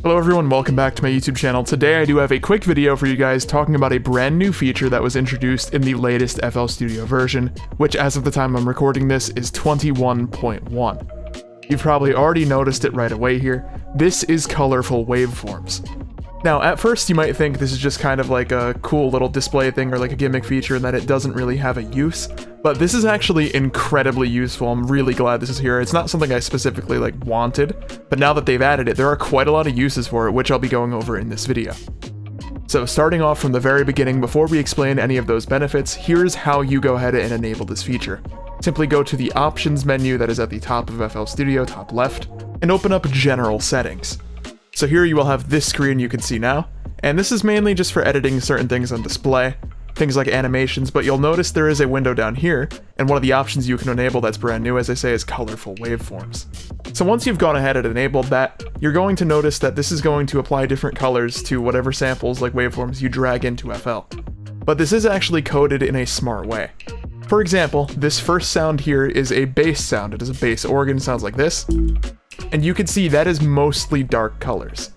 Hello everyone, welcome back to my YouTube channel. Today I do have a quick video for you guys talking about a brand new feature that was introduced in the latest FL Studio version, which as of the time I'm recording this is 21.1. You've probably already noticed it right away here. This is colorful waveforms. Now at first you might think this is just kind of like a cool little display thing or like a gimmick feature and that it doesn't really have a use, but this is actually incredibly useful. I'm really glad this is here. It's not something I specifically wanted, but now that they've added it, there are quite a lot of uses for it, which I'll be going over in this video. So starting off from the very beginning, before we explain any of those benefits, here's how you go ahead and enable this feature. Simply go to the options menu that is at the top of FL Studio, top left, and open up general settings. So here you will have this screen you can see now, and this is mainly just for editing certain things on display, things like animations, but you'll notice there is a window down here, and one of the options you can enable that's brand new, as I say, is colorful waveforms. So once you've gone ahead and enabled that, you're going to notice that this is going to apply different colors to whatever samples like waveforms you drag into FL. But this is actually coded in a smart way. For example, this first sound here is a bass sound. It is a bass organ, sounds like this. And you can see that is mostly dark colors.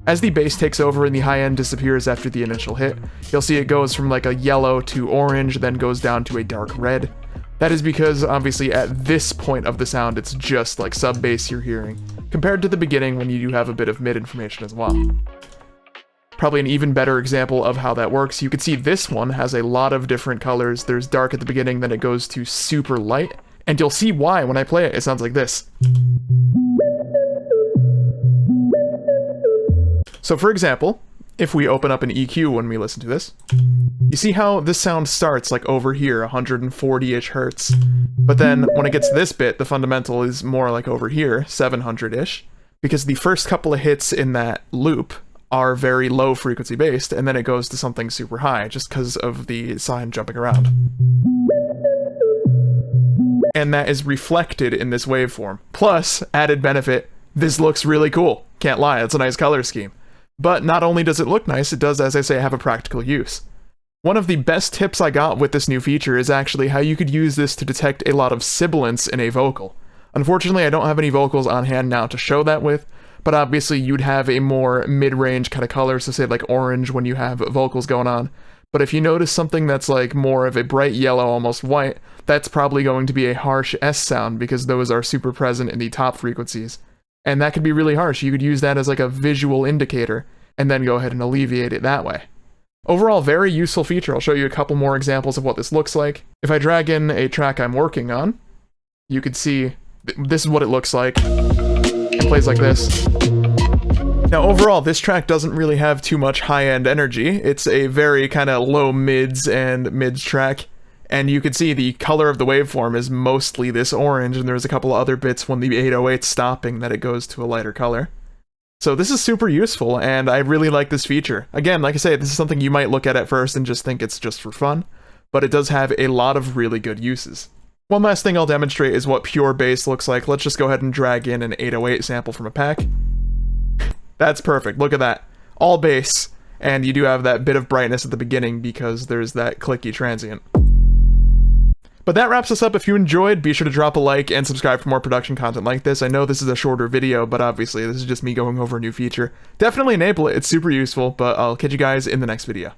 As the bass takes over and the high end disappears after the initial hit, you'll see it goes from like a yellow to orange, then goes down to a dark red. That is because obviously at this point of the sound it's just like sub bass you're hearing, compared to the beginning when you do have a bit of mid information as well. Probably an even better example of how that works, you can see this one has a lot of different colors. There's dark at the beginning, then it goes to super light, and you'll see why when I play it. It sounds like this. So for example, if we open up an EQ when we listen to this, you see how this sound starts like over here, 140-ish hertz, but then when it gets to this bit, the fundamental is more like over here, 700-ish, because the first couple of hits in that loop are very low frequency based, and then it goes to something super high, just because of the sign jumping around. And that is reflected in this waveform. Plus, added benefit, this looks really cool. Can't lie, it's a nice color scheme. But not only does it look nice, it does, as I say, have a practical use. One of the best tips I got with this new feature is actually how you could use this to detect a lot of sibilance in a vocal. Unfortunately, I don't have any vocals on hand now to show that with, but obviously you'd have a more mid-range kind of color, so say like orange when you have vocals going on. But if you notice something that's like more of a bright yellow, almost white, that's probably going to be a harsh S sound because those are super present in the top frequencies. And that could be really harsh. You could use that as like a visual indicator and then go ahead and alleviate it that way. Overall, very useful feature. I'll show you a couple more examples of what this looks like. If I drag in a track I'm working on, you could see this is what it looks like. It plays like this. Now overall, this track doesn't really have too much high-end energy. It's a very kind of low mids and mids track. And you can see the color of the waveform is mostly this orange, and there's a couple of other bits when the 808's stopping that it goes to a lighter color. So this is super useful, and I really like this feature. Again, like I say, this is something you might look at first and just think it's just for fun, but it does have a lot of really good uses. One last thing I'll demonstrate is what pure bass looks like. Let's just go ahead and drag in an 808 sample from a pack. That's perfect, look at that. All bass, and you do have that bit of brightness at the beginning because there's that clicky transient. But that wraps us up. If you enjoyed, be sure to drop a like and subscribe for more production content like this. I know this is a shorter video, but obviously this is just me going over a new feature. Definitely enable it, it's super useful, but I'll catch you guys in the next video.